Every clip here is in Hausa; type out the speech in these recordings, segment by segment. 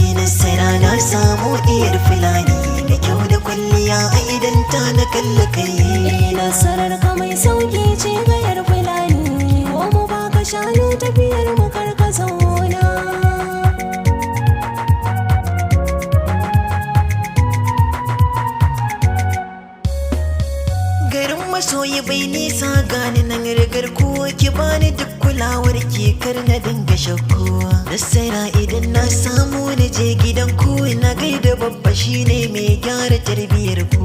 yi nasara na samu iyar fulani da kyau da kwalliya a idan ta na kalla kai. Nasarar ka mai sauki ce ga yar fulani, ko mu baka shanu tafiyar mu karka zauna. Garin masoyi bai nisa gani nan rigar ku ki bani duk kulawar ki kar na dinga shakku. Nasara idan na samu na je gidan ku na gaida babba shine mai gyara tarbiyar ku.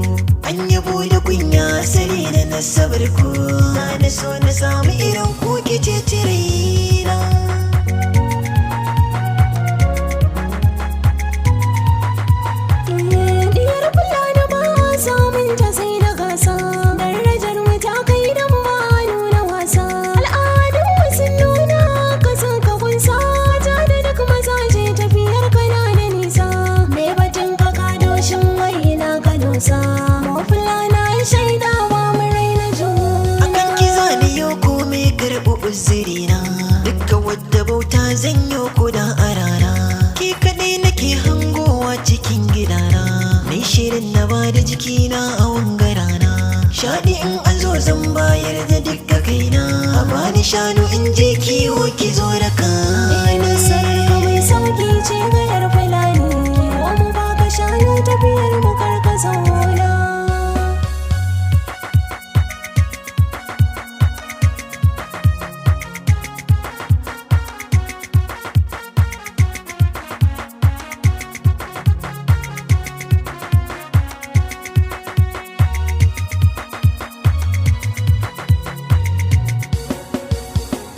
An yabo da kunya sare na nasabar ku, na so na samu irin ku ke ce tirina. Diyar fulani ba samun ta sai da gasa, darajar mu ta kai da mu ba nuna wasa. Al'adun mu sun nuna ka san ka kunsa, ta da duk mazaje tafiyar kana da nisa. Me batun ka kadoshin wai ina ka dosa, mu fulana ya shaida ba mu raina juna. Akan ki zani yau ko me karɓi uzurina, dukka wadda bauta zan yi kuda a rana. Ki kaɗai nake hangowa cikin gidana, mai shirin na ba da jikina a wangarana. Shaɗi in an zo zan bayar da dukka kaina, a bani shanu in je kiwo ki zo da Nasarar ka mai sauki ce ga yar fulani, ko mu baka shanu tafiyar mu karka zauna.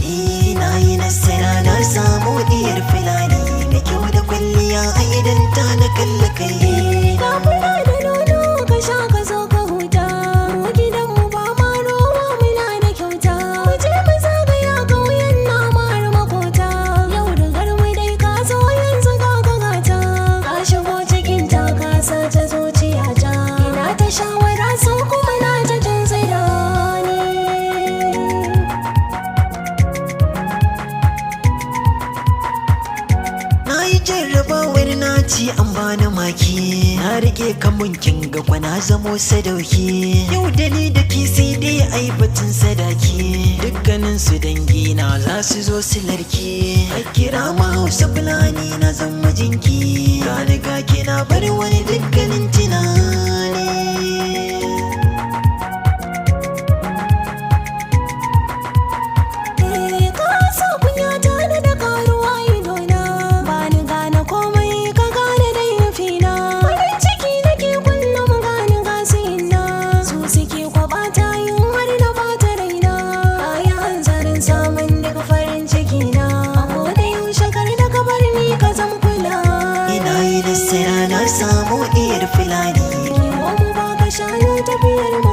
Ina yi nasara na samu diyar fulani da kyau da kwalliya a idan ta na kalla kai. Ka fura da nono ka sha ka zo ka huta, mu gidan mu ba ma rowa muna da kyauta. Mu je mu zagaya ƙauyen namar makota, yau rigar mu dai ka zo yanzu ka gata. Ka shigo cikin ta ka sace zuciyata, ina ta shawara so kuma na ta jin tsirani. Na yi jarrabawar naci an bani maki, na rike kamun kin ga kwana zamo sadauki. Yau da ni da ke sai dai ai batun sadaki, dukkanin su dangi na za su zo su larki. A kira ma Hausa fulani na zan mijinki, gani ga kina bar wani dukkanin tunani. Ka sa kunya ta da karuwa idona, ba ni gane komai ka gane dai nufina. Farin ciki nake kullum gani gasina, su suke kwabata yin har na bata raina. Kayi hanzarin samun daga farin ciki na, a koda yaushe kar da ka bar ni ka zam kula. Ina yi nasara na samu iyar fulani. Kiwo mu baka shanu tafiyar mu